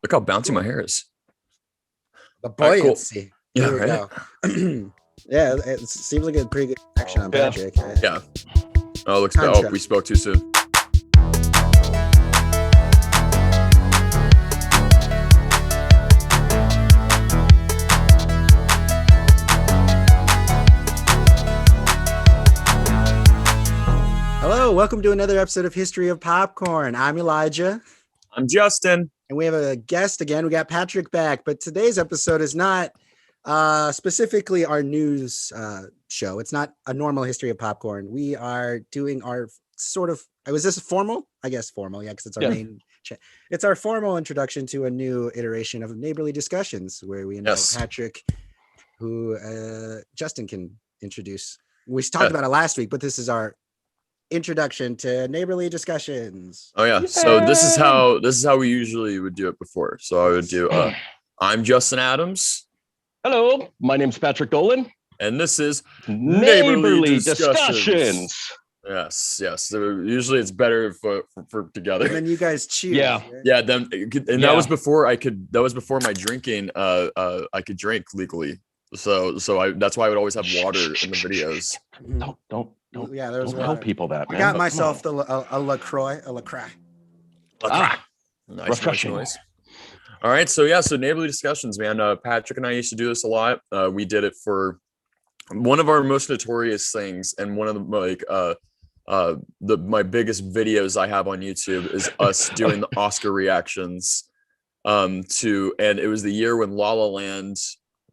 Look how bouncy my hair is. The All right, cool. buoyancy. Yeah, Here we right. go. Yeah, it seems like a pretty good action on Yeah. Patrick. Yeah. Oh, looks bad. Oh, we spoke too soon. Hello, welcome to another episode of History of Popcorn. I'm Elijah. I'm Justin. And we have a guest again. We got Patrick back, but today's episode is not specifically our news show. It's not a normal History of Popcorn. We are doing our sort of, was this formal? I guess formal, yeah, because it's our main it's our formal introduction to a new iteration of Neighborly Discussions, where we invite Patrick, who Justin can introduce. We talked about it last week, but this is our introduction to Neighborly Discussions. Oh yeah. So this is how we usually would do it before. So I would do I'm Justin Adams. Hello, my name's Patrick Dolan. And this is Neighborly Discussions. Yes. Usually it's better for together. And then you guys cheers. Yeah. Right? Yeah, that was before my drinking I could drink legally. So that's why I would always have water in the videos. Don't Yeah, there's tell people that, I man. got myself a LaCroix. Refreshing. Nice. All right, so Neighborly Discussions, man. Patrick and I used to do this a lot. We did it for one of our most notorious things, and one of the my biggest videos I have on YouTube is us doing the Oscar reactions. And it was the year when La La Land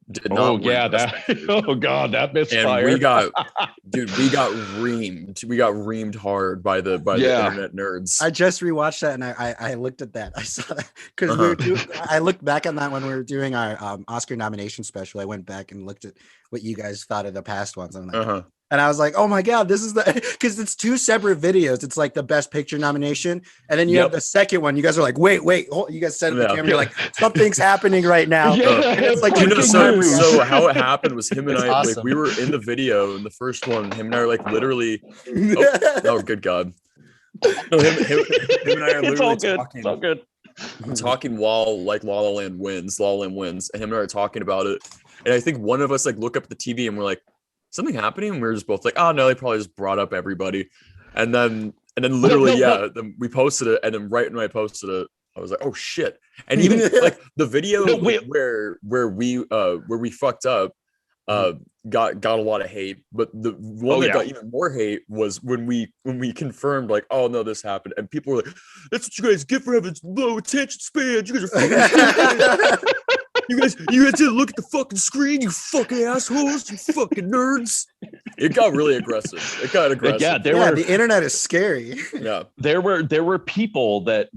did not. That misfired. And we got reamed. We got reamed hard by the internet nerds. I just rewatched that and I looked at that. I saw that because I looked back on that when we were doing our Oscar nomination special. I went back and looked at what you guys thought of the past ones. I'm like, and I was like, oh my God, this is because it's two separate videos. It's like the best picture nomination. And then you have the second one. You guys are like, wait, hold. You guys said at the camera, you're like, something's happening right now. And it's like, so how it happened was him and I, awesome. Like, we were in the video in the first one. Him and I are like literally, oh good God. No, him and I are literally talking. It's all good. Talking while like La La Land wins, and him and I are talking about it. And I think one of us like look up at the TV and we're like, something happening? And we were just both like, oh no, they probably just brought up everybody. And then literally, then we posted it, and then right when I posted it, I was like, oh shit. And even like the video where we fucked up got a lot of hate, but the one that got even more hate was when we confirmed like, oh no, this happened, and people were like, that's what you guys get for having low attention span. You guys are fucking You guys didn't look at the fucking screen, you fucking assholes, you fucking nerds. It got really aggressive. Yeah, the internet is scary. Yeah. There were people that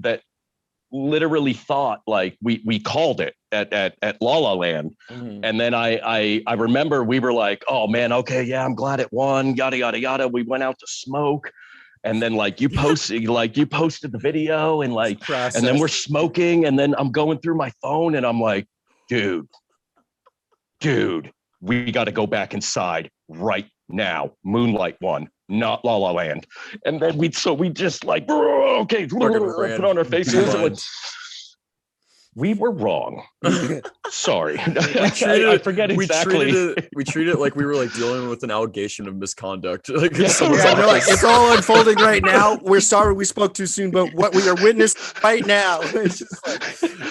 literally thought like we called it at La La Land. Mm-hmm. And then I remember we were like, oh man, okay, yeah, I'm glad it won, yada yada yada. We went out to smoke. And then like you posted the video and like and then we're smoking, and then I'm going through my phone and I'm like, dude, we got to go back inside right now. Moonlight won, not La La Land. And then we just like, okay, put on our faces. And we were wrong. Sorry. I forget exactly. We treated it like we were like dealing with an allegation of misconduct. Like, they're like, it's all unfolding right now. We're sorry we spoke too soon, but what we are witnessing right now. It's just like,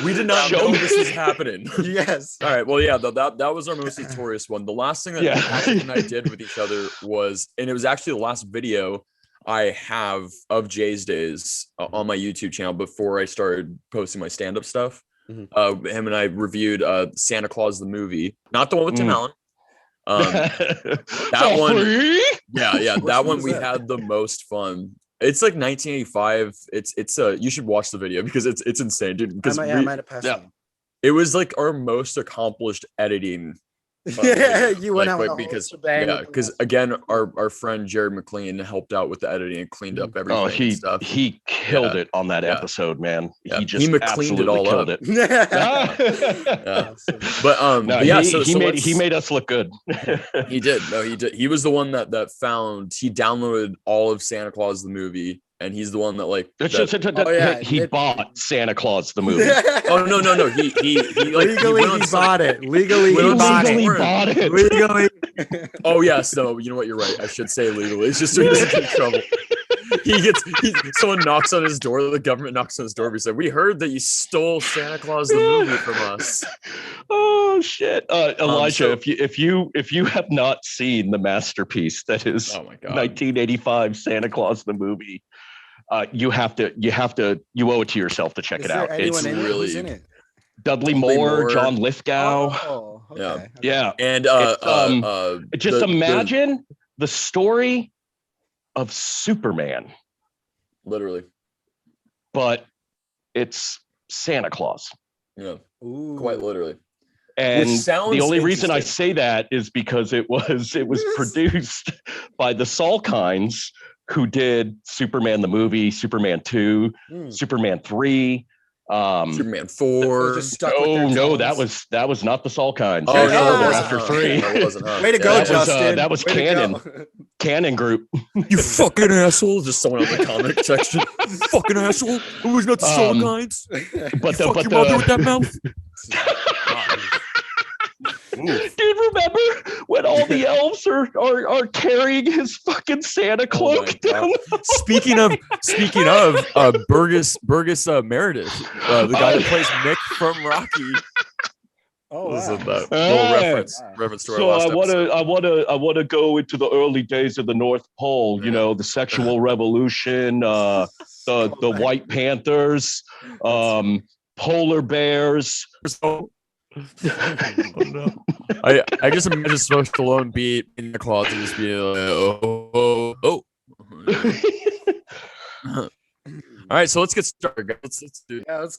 we did not know this was happening. Yes. All right. Well, yeah, that was our most notorious one. The last thing that Patrick and I did with each other was, and it was actually the last video I have of Jay's Days on my YouTube channel before I started posting my stand-up stuff. Mm-hmm. Him and I reviewed Santa Claus the movie, not the one with Tim Allen. That one, that one we had the most fun. It's like 1985. It's you should watch the video because it's insane, dude. Because I might have passed on. It was like our most accomplished editing. You went out because again, our friend Jared McLean helped out with the editing and cleaned up everything. Oh, he killed it on that episode, man. Yeah. He just cleaned it all killed up. But he made us look good. He did. No, he did. He was the one that found. He downloaded all of Santa Claus the movie and he's the one that like. He bought Santa Claus the movie. Oh no! He like legally he bought it. Legally he bought it. Legally. Oh yes, no. You know what? You're right. I should say legally. It's just so he doesn't get in trouble. Someone knocks on his door. The government knocks on his door. We said, "We heard that you stole Santa Claus the movie from us." Oh shit, Elijah! If you have not seen the masterpiece that is 1985 Santa Claus the movie, you owe it to yourself to check it out. It's really in it. Dudley Moore, John Lithgow. Oh, okay. Yeah. And just imagine the story of Superman, literally, but it's Santa Claus. Yeah, quite literally. And the only reason I say that is because it was produced by the Salkinds, who did Superman the movie, Superman 2, Superman 3, Superman 4. No, that was not the Salkinds. After 3. Way to go, Justin. That was Canon. Canon Group. You fucking asshole! Just someone on the comic section. You fucking asshole! It was not the Salkinds. But your mother with that mouth. Dude, remember when all the elves are carrying his fucking Santa cloak down? Speaking of Burgess Meredith, the guy that plays Mick from Rocky. Oh, wow. Reference to our so last I want to go into the early days of the North Pole. You know, the sexual revolution, the White Panthers, polar bears. Oh, no. I just imagine Stallone beat in the closet just being like, oh. All right, so let's get started, guys. Let's do it. Yeah, let's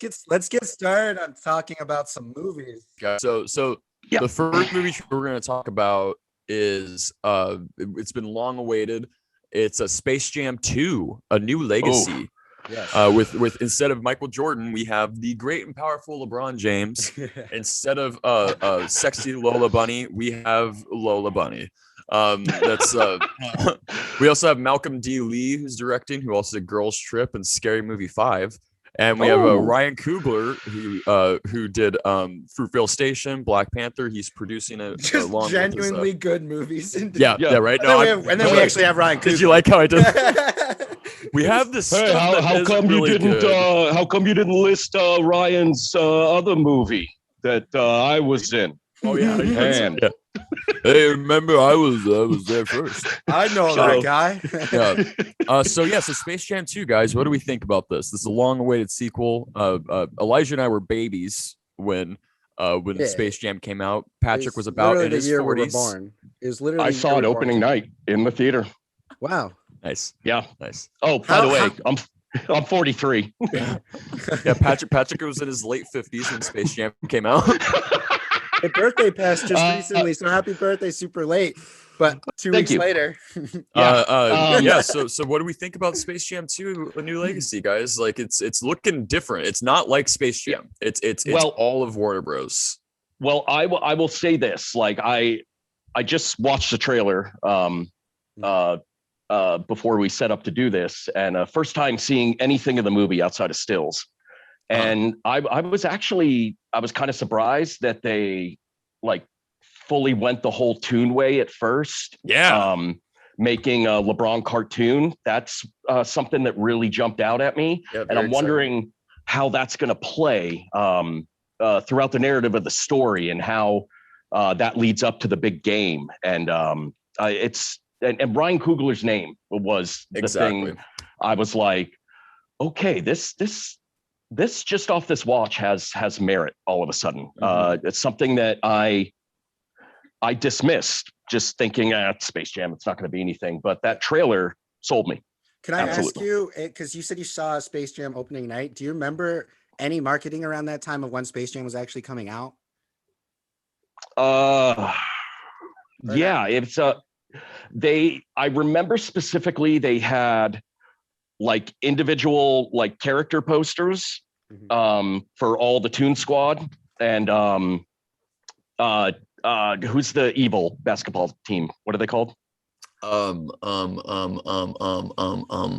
get started on talking about some movies. So the first movie we're going to talk about is it's been long awaited. It's a Space Jam 2, A New Legacy. Yes. With instead of Michael Jordan, we have the great and powerful LeBron James. Instead of sexy Lola Bunny, we have Lola Bunny. We also have Malcolm D. Lee, who's directing, who also did Girls Trip and Scary Movie 5. And we have Ryan Coogler, who did Fruitvale Station, Black Panther. He's producing a long genuinely good movies. Yeah, right. And then we actually have Ryan Coogler. Did you like how I did? We have this. Hey, how come really you didn't? How come you didn't list Ryan's other movie that I was in? Oh yeah, Hey, remember I was there first. I know that guy. So Space Jam 2, guys. What do we think about this? This is a long-awaited sequel. Elijah and I were babies when Space Jam came out. Patrick was about in his 40s. We were born. It was literally. I saw it opening night in the theater. Wow. Nice. Yeah. Nice. Oh, by the way, I'm 43. Yeah, Patrick was in his late 50s when Space Jam came out. My birthday passed just recently, so happy birthday, super late. But 2 weeks later. So what do we think about Space Jam 2, A New Legacy, guys? Like it's looking different. It's not like Space Jam. It's all of Warner Bros. Well, I will say this. Like I just watched the trailer before we set up to do this, and first time seeing anything of the movie outside of stills. And I was kind of surprised that they like fully went the whole Toon way at first. Yeah. Making a LeBron cartoon. That's something that really jumped out at me. Yeah, and I'm wondering how that's going to play throughout the narrative of the story and how that leads up to the big game. And and Ryan Coogler's name was the thing. I was like, okay, this just off this watch has merit all of a sudden. It's something that I dismissed, just thinking, it's Space Jam, it's not going to be anything. But that trailer sold me. Can I ask you, because you said you saw Space Jam opening night, do you remember any marketing around that time of when Space Jam was actually coming out? Yeah, it's I remember specifically they had like individual like character posters for all the Toon Squad, and who's the evil basketball team? What are they called?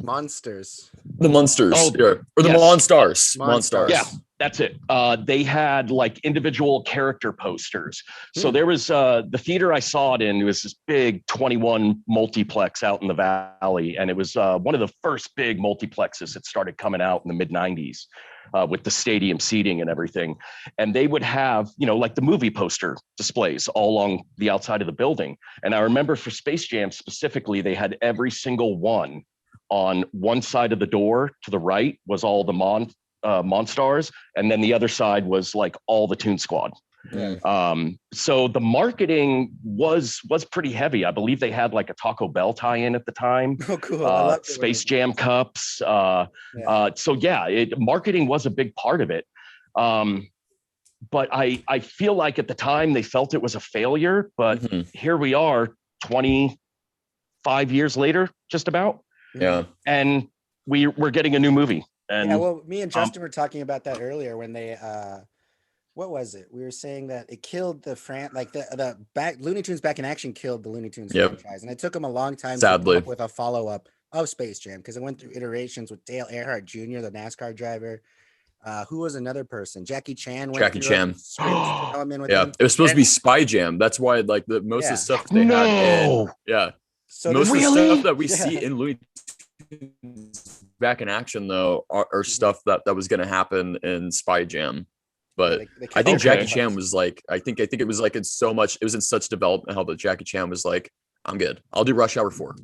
Monsters. The Munsters, Oh, yeah. Or the yes. Monstars. Monstars. Yeah, that's it. They had like individual character posters. So Hmm. there was the theater I saw it in. It was this big 21 multiplex out in the valley, and it was one of the first big multiplexes that started coming out in the mid 90s. With the stadium seating and everything. And they would have, like the movie poster displays all along the outside of the building. And I remember for Space Jam specifically, they had every single one on one side of the door. To the right was all the Monstars, and then the other side was like all the Toon Squad. Yeah. So the marketing was pretty heavy. I believe they had like a Taco Bell tie-in at the time. Oh, cool. I love Space Jam cups. So marketing was a big part of it. But I feel like at the time they felt it was a failure, but here we are 25 years later, just about. Yeah. And we're getting a new movie. And yeah, well, me and Justin were talking about that earlier when they what was it? We were saying that it killed the Looney Tunes Back in Action killed the Looney Tunes franchise, and it took them a long time to come up with a follow-up of Space Jam because it went through iterations with Dale Earnhardt Jr., the NASCAR driver. Who was another person? Jackie Chan. Jackie Chan. Development with him. It was supposed to be Spy Jam. That's why like most of the stuff they had. So most of the stuff that we see in Looney Tunes Back in Action though are stuff that was going to happen in Spy Jam. But I think Jackie Chan was like, I think it was like it was in such development hell that Jackie Chan was like, I'm good. I'll do Rush Hour 4.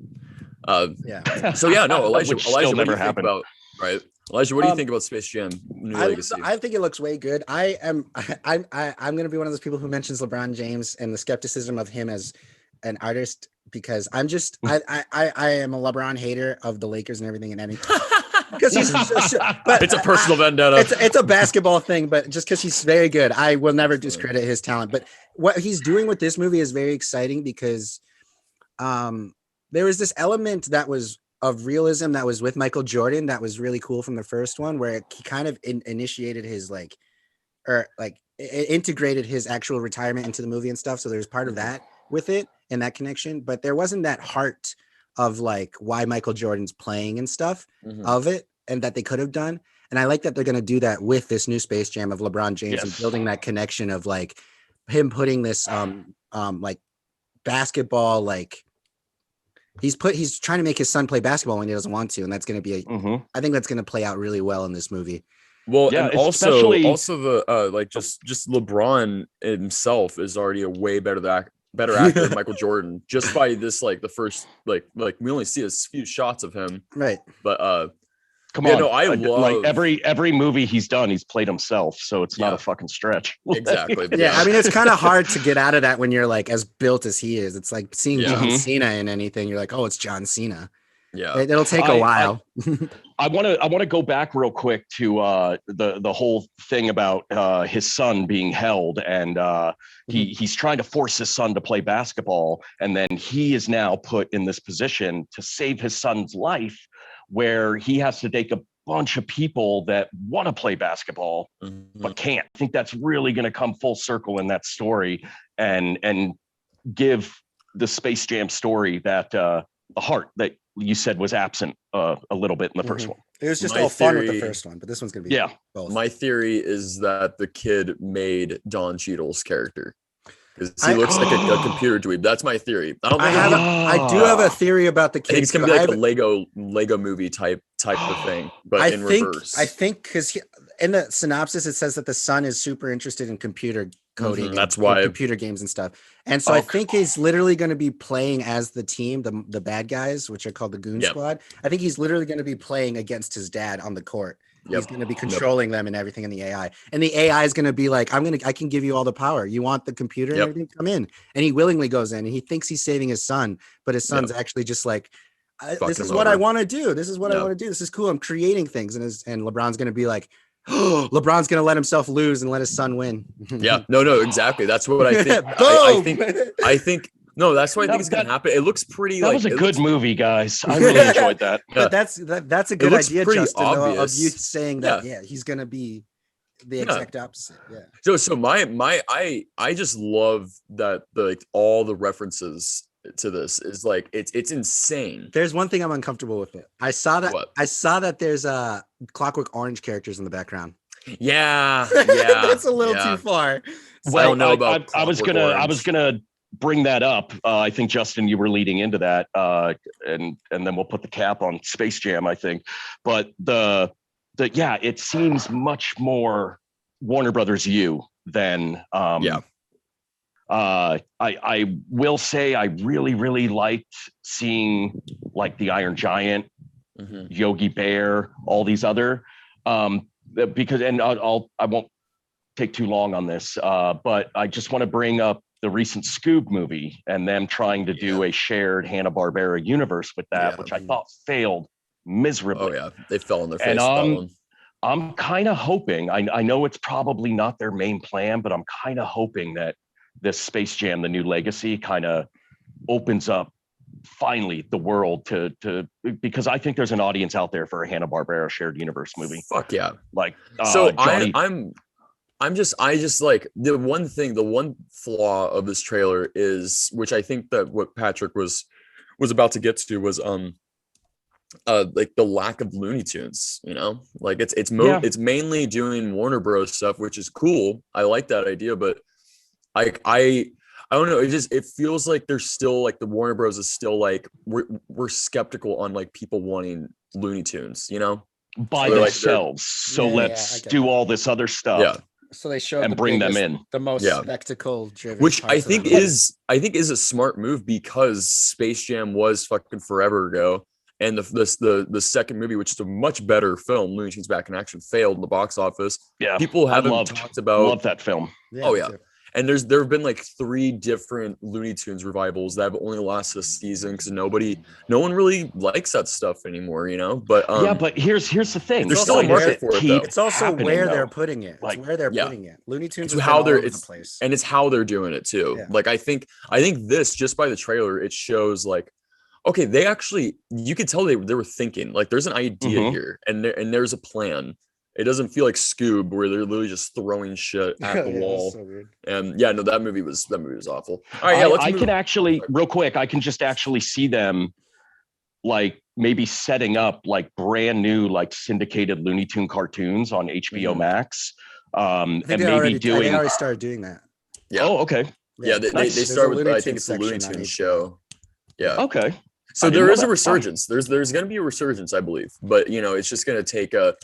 So yeah, no, Elijah, what do you think about, right? Elijah, what do you think about Space Jam New Legacy? I think it looks way good. I'm going to be one of those people who mentions LeBron James and the skepticism of him as an artist because I am a LeBron hater of the Lakers and everything and anything. Because he's but it's a personal vendetta. It's a basketball thing, but just because he's very good, I will never discredit his talent. But what he's doing with this movie is very exciting because there was this element that was of realism that was with Michael Jordan that was really cool from the first one, where he kind of initiated his integrated his actual retirement into the movie and stuff. So there's part of that with it and that connection, but there wasn't that heart of like why Michael Jordan's playing and stuff of it, and that they could have done. And I like that they're going to do that with this new Space Jam of LeBron James and building that connection of like him putting this like basketball, like he's trying to make his son play basketball when he doesn't want to, and that's going to be I think that's going to play out really well in this movie. Well, yeah, and also the like just LeBron himself is already a way better actor than Michael Jordan just by this like the first like we only see a few shots of him, right? But come on, no, I love like every movie he's done, he's played himself, so it's not a fucking stretch. Exactly. Yeah, I mean it's kind of hard to get out of that when you're like as built as he is. It's like seeing John Cena in anything. You're like, oh, it's John Cena. Yeah, it'll take a while. I want to go back real quick to the whole thing about his son being held, and he's trying to force his son to play basketball, and then he is now put in this position to save his son's life, where he has to take a bunch of people that want to play basketball but can't. I think that's really going to come full circle in that story, and give the Space Jam story that the heart that you said was absent a little bit in the first one. It was just all fun with the first one, but this one's gonna be both. My theory is that the kid made Don Cheadle's character because he looks like a computer dweeb. That's my theory. I do have a theory about the kid. It's gonna be like a Lego movie type of thing, but in reverse. I think because in the synopsis it says that the son is super interested in computer coding. That's why computer games and stuff. And so I think he's literally going to be playing as the team, the bad guys, which are called the Goon Squad. I think he's literally going to be playing against his dad on the court. He's going to be controlling them and everything in the AI. And the AI is going to be like, I can give you all the power. You want the computer and everything? Come in. And he willingly goes in and he thinks he's saving his son, but his son's actually just like, this is what I want to do. This is what I want to do. This is cool. I'm creating things. And LeBron's going to be like, LeBron's gonna let himself lose and let his son win. No, exactly. That's what I think. I think no, that's what I think is gonna happen. It looks pretty. That was a good movie, guys. I really enjoyed that. But that's a good idea, Justin, of you saying that. Yeah, he's gonna be the exact opposite. Yeah. So I just love that all the references to this is like it's insane. There's one thing I'm uncomfortable with it. I saw that What? there's Clockwork Orange characters in the background. Yeah, That's a little too far. Well, I don't know about I was gonna bring that up. I think Justin, you were leading into that, and then we'll put the cap on Space Jam, I think. But it seems much more Warner Brothers U than I will say I really liked seeing like the Iron Giant, Yogi Bear, all these other because I won't take too long on this, but I just want to bring up the recent Scoob movie and them trying to do a shared Hanna-Barbera universe with that, which I thought failed miserably. Oh yeah, they fell on their face. And I'm kind of hoping, I know it's probably not their main plan, but I'm kind of hoping that this Space Jam, the new legacy, kind of opens up finally the world to because I think there's an audience out there for a Hanna-Barbera shared universe movie. Fuck yeah. Like so Johnny, I just like the one flaw of this trailer is, which I think that what Patrick was about to get to was like the lack of Looney Tunes, you know, like it's mainly doing Warner Bros stuff, which is cool. I like that idea, but I don't know. It feels like there's still like the Warner Bros is still like we're skeptical on like people wanting Looney Tunes, you know, by themselves. So let's do all this other stuff. Yeah. So they showed and bring them in the most spectacle driven, which I think is a smart move, because Space Jam was fucking forever ago, and the second movie, which is a much better film, Looney Tunes Back in Action, failed in the box office. Yeah, people haven't talked about. Love that film. And there have been like 3 different Looney Tunes revivals that have only lasted a season because no one really likes that stuff anymore, you know. But but here's the thing. There's still a market for it, though. It's also where they're putting it. It's where they're putting it. Looney Tunes is how they're the place, and it's how they're doing it too. Yeah. Like I think this, just by the trailer, it shows like, okay, they actually, you could tell they were thinking like there's an idea here, and there's a plan. It doesn't feel like Scoob, where they're literally just throwing shit at the wall. So weird. And that movie was awful. All right, I can actually, real quick, I can just actually see them like maybe setting up like brand new like syndicated Looney Tune cartoons on HBO Max, and maybe they already started doing that. Yeah. Oh, okay. Yeah, they start with I think it's the Looney Tunes show. Yeah. Okay. So there is a resurgence. There's going to be a resurgence, I believe, but you know, it's just going to take a.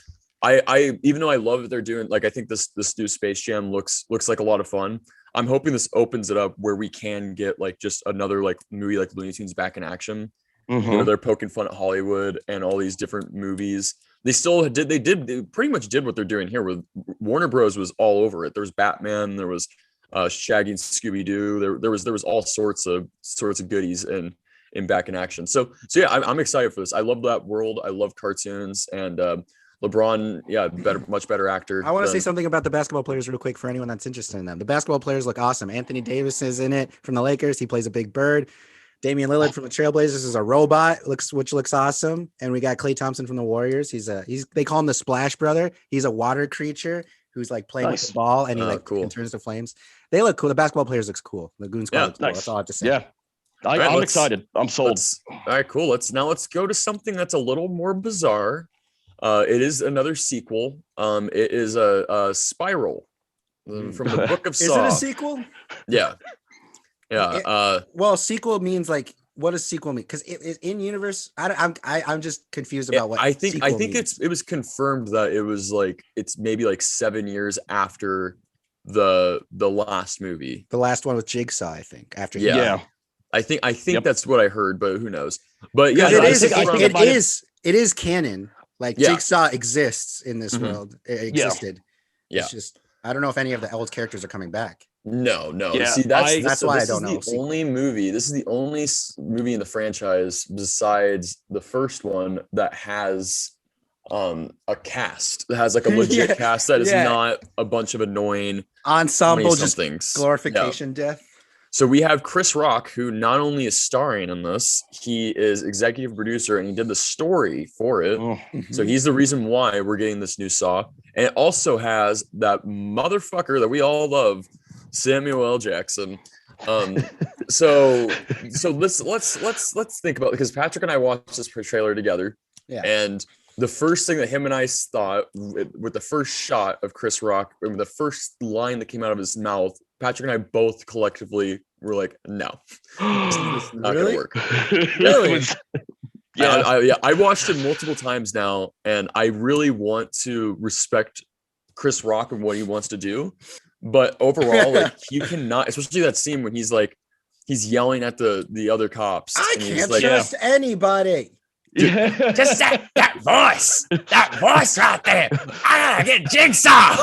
I even though I love what they're doing, like I think this new Space Jam looks like a lot of fun. I'm hoping this opens it up where we can get like just another like movie like Looney Tunes Back in Action, where they're poking fun at Hollywood and all these different movies. They pretty much did what they're doing here. With Warner Bros was all over it. There was Batman, there was Shaggy and Scooby Doo. There was all sorts of goodies in Back in Action. So yeah, I'm excited for this. I love that world. I love cartoons, and LeBron, much better actor. I want to say something about the basketball players real quick for anyone that's interested in them. The basketball players look awesome. Anthony Davis is in it from the Lakers. He plays a big bird. Damian Lillard from the Trailblazers is a robot, which looks awesome. And we got Klay Thompson from the Warriors. They call him the Splash Brother. He's a water creature who's like playing with the ball, and he turns to flames. They look cool. The basketball players looks cool. The Goon Squad looks cool. That's all I have to say. Yeah. I'm excited. I'm sold. All right, cool. Let's go to something that's a little more bizarre. It is another sequel. It is a Spiral from the Book of Saw. Is it a sequel? Yeah. Well, sequel means like, what does sequel mean? Because in universe, I'm just confused about what I think it was confirmed that it was like it's maybe like 7 years after the last movie, the last one with Jigsaw. I think after I think that's what I heard, but who knows? But yeah, it is canon. Like Jigsaw exists in this world. It existed. Yeah. It's just I don't know if any of the old characters are coming back. No. Yeah, see, that's why I don't know. This is the only movie in the franchise besides the first one that has a cast that has like a legit cast that is not a bunch of annoying ensemble just glorification death. So we have Chris Rock, who not only is starring in this, he is executive producer and he did the story for it. So he's the reason why we're getting this new Saw. And it also has that motherfucker that we all love, Samuel L. Jackson. So let's think about, because Patrick and I watched this trailer together. Yeah. And the first thing that him and I thought with the first shot of Chris Rock, or the first line that came out of his mouth, Patrick and I both collectively were like, no, this is not Really? gonna work. Really? Yeah. I watched it multiple times now, and I really want to respect Chris Rock and what he wants to do. But overall, like, you cannot, especially that scene when he's yelling at the other cops. I and can't like, trust anybody. Dude, just that voice right there. I gotta get Jigsaw.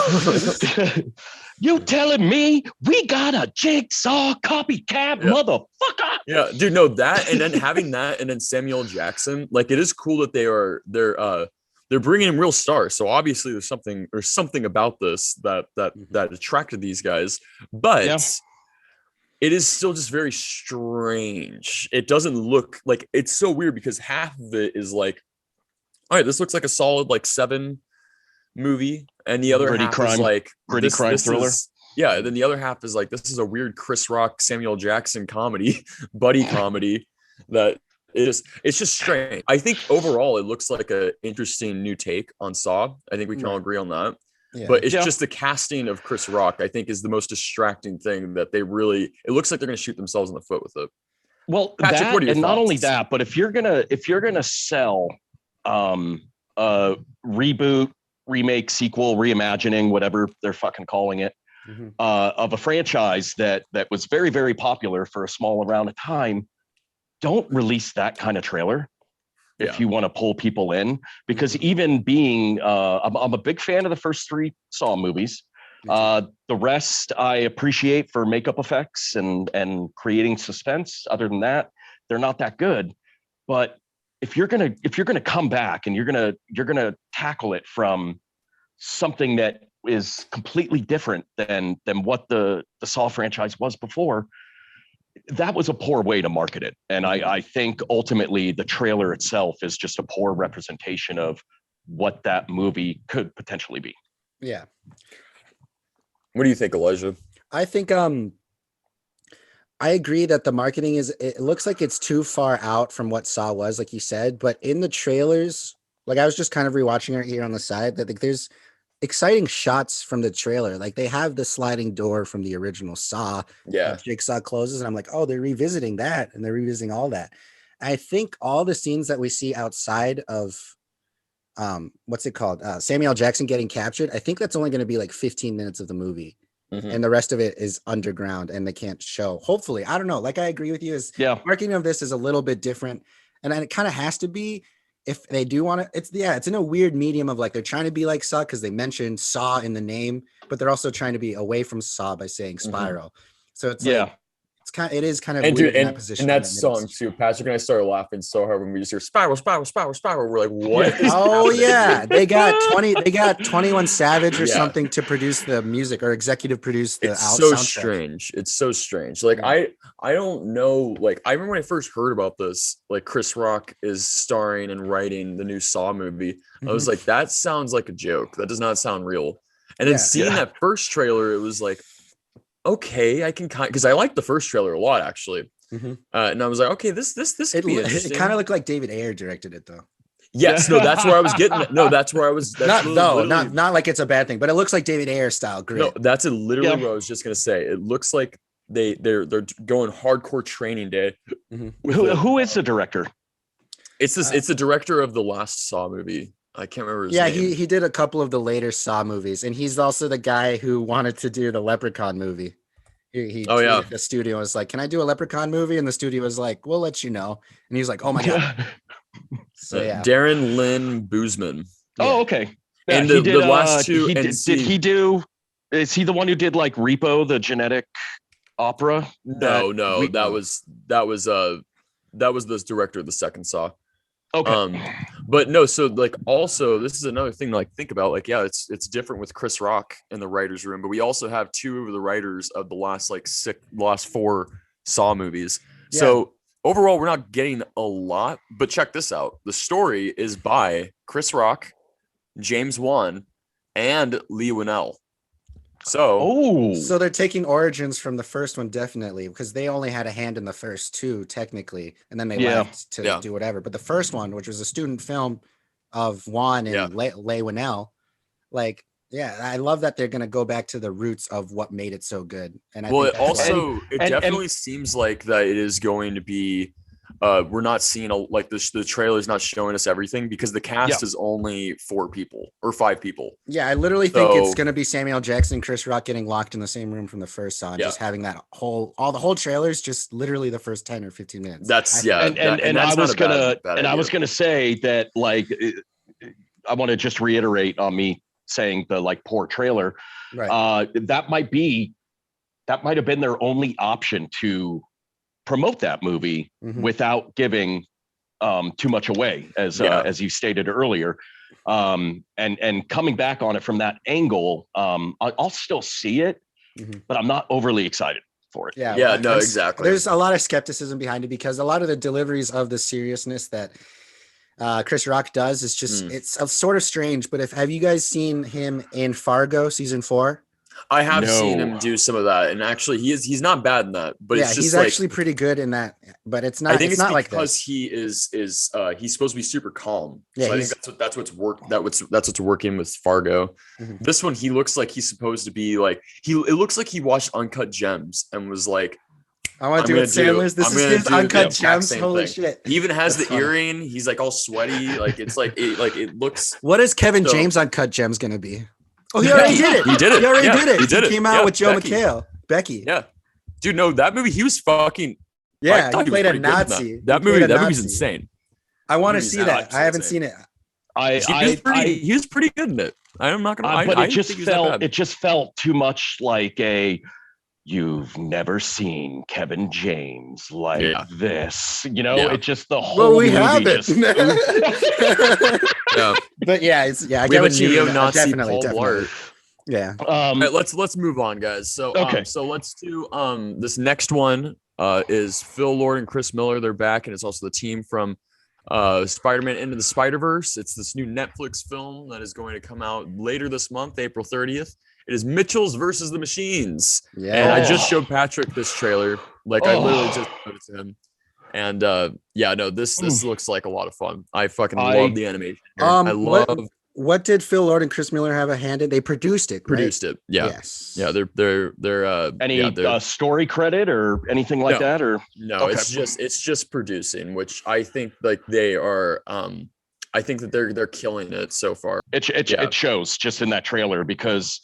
You telling me we got a Jigsaw copycat motherfucker? Yeah, dude, no, that, and then having that, and then Samuel Jackson, like, it is cool that they're bringing in real stars. So obviously there's something about this that attracted these guys, but it is still just very strange. It doesn't look like, it's so weird because half of it is like, all right, this looks like a solid like 7 movie, and the other half is like gritty crime thriller. Yeah, then the other half is like, this is a weird Chris Rock, Samuel Jackson comedy, buddy comedy that it's just strange. I think overall it looks like an interesting new take on Saw. I think we can all agree on that. Yeah. But it's just the casting of Chris Rock, I think, is the most distracting thing that it looks like they're going to shoot themselves in the foot with it. Well, Patrick, what are your thoughts? Not only that, but if you're gonna sell a reboot, remake, sequel, reimagining, whatever they're fucking calling it, of a franchise that was very, very popular for a small amount of time, don't release that kind of trailer. If you want to pull people in, because even being, I'm a big fan of the first 3 Saw movies. The rest I appreciate for makeup effects and creating suspense. Other than that, they're not that good. But if you're gonna come back and you're gonna tackle it from something that is completely different than what the Saw franchise was before, that was a poor way to market it. And I think ultimately the trailer itself is just a poor representation of what that movie could potentially be. Yeah. What do you think, Elijah? I think I agree that the marketing it looks like it's too far out from what Saw was, like you said, but in the trailers, like I was just kind of rewatching it here on the side, that like there's exciting shots from the trailer. Like they have the sliding door from the original Saw. Yeah. Jigsaw closes, and I'm like, oh, they're revisiting that, and they're revisiting all that. I think all the scenes that we see outside of what's it called? Samuel Jackson getting captured. I think that's only going to be like 15 minutes of the movie. And the rest of it is underground and they can't show. Hopefully, I don't know. Like I agree with you. Marketing of this is a little bit different, and it kind of has to be if they do want to. It's in a weird medium of like they're trying to be like Saw because they mentioned Saw in the name, but they're also trying to be away from Saw by saying Spiral. So it's like, it is kind of and weird dude, in that position. And that song too, Patrick and I started laughing so hard when we just hear spiral. We're like, what? Oh yeah, they got 21 Savage or something to produce the music or executive produce the soundtrack. It's so strange. Like I don't know. Like I remember when I first heard about this, like Chris Rock is starring and writing the new Saw movie. I was like, that sounds like a joke. That does not sound real. And then seeing that first trailer, it was like, okay, I can because I liked the first trailer a lot actually, and I was like, okay, this could be interesting. It kind of looked like David Ayer directed it though. Yes, no, that's where I was getting. No, that's where I was. That's not like it's a bad thing, but it looks like David Ayer style. Great. No, that's literally what I was just gonna say. It looks like they're going hardcore training day. Who is the director? It's the director of the last Saw movie. I can't remember his name. He did a couple of the later Saw movies, and he's also the guy who wanted to do the Leprechaun movie. The studio was like, "Can I do a Leprechaun movie?" And the studio was like, "We'll let you know." And he's like, "Oh my god!" So Darren Lynn Boozman. Oh, okay. Yeah, and the last two. Is he the one who did like Repo, the genetic opera? No, that was the director of the second Saw. Okay. But no, so like also this is another thing to like think about. Like, yeah, it's different with Chris Rock in the writer's room, but we also have 2 of the writers of the last 4 Saw movies. Yeah. So overall, we're not getting a lot, but check this out. The story is by Chris Rock, James Wan, and Lee Winnell. So they're taking origins from the first one, definitely, because they only had a hand in the first two, technically, and then they left to do whatever. But the first one, which was a student film of Juan and Leigh Whannell, like, I love that they're gonna go back to the roots of what made it so good. And I think it definitely seems like that it is going to be. We're not seeing the trailer's not showing us everything because the cast is only 4 people or 5 people. Yeah, I literally think it's gonna be Samuel Jackson and Chris Rock getting locked in the same room from the first song, just having that whole trailers, just literally the first 10 or 15 minutes. That's I was gonna say that, like, I want to just reiterate on me saying the poor trailer. Right. That might have been their only option to promote that movie without giving too much away, as you stated earlier. And coming back on it from that angle, I'll still see it, but I'm not overly excited for it. Exactly. There's a lot of skepticism behind it because a lot of the deliveries of the seriousness that Chris Rock does is just it's sort of strange. But have you guys seen him in Fargo season 4? I have seen him do some of that, and actually, he's not bad in that. But it's just he's actually pretty good in that. But it's not. I think it's not like because this. he is he's supposed to be super calm. Yeah, so I think that's what's working with Fargo. This one, he looks like he's supposed to be like it looks like he watched Uncut Gems and was like, I want to do it Sandler's. This is his Uncut Gems. Holy shit! He even has the earring. He's like all sweaty. Like it's like it looks. What is Kevin James' Uncut Gems gonna be? Oh, he already did it. He did it. He already did it. He did it. Came out with Joe McHale. Becky. Yeah. Dude, no, that movie, he was fucking. Yeah, he played a Nazi. That movie's insane. I want to see that. I haven't seen it. He was pretty good in it. I'm not gonna. But it just felt too much like you've never seen Kevin James like this. It's just the whole movie. But I we have a neo-Nazi Paul Blart. Yeah. All right, let's move on, guys. So so let's do this next one is Phil Lord and Chris Miller. They're back, and it's also the team from Spider-Man Into the Spider-Verse. It's this new Netflix film that is going to come out later this month, April 30th. It is Mitchells versus the Machines. Yeah. And I just showed Patrick this trailer. I literally just showed it to him. And this looks like a lot of fun. I fucking love the animation. I love. What did Phil Lord and Chris Miller have a hand in? They produced it. Yeah. Yes. Yeah. They're any story credit or anything like that, or no? Okay. It's just producing, which I think they are. I think that they're killing it so far. It shows just in that trailer because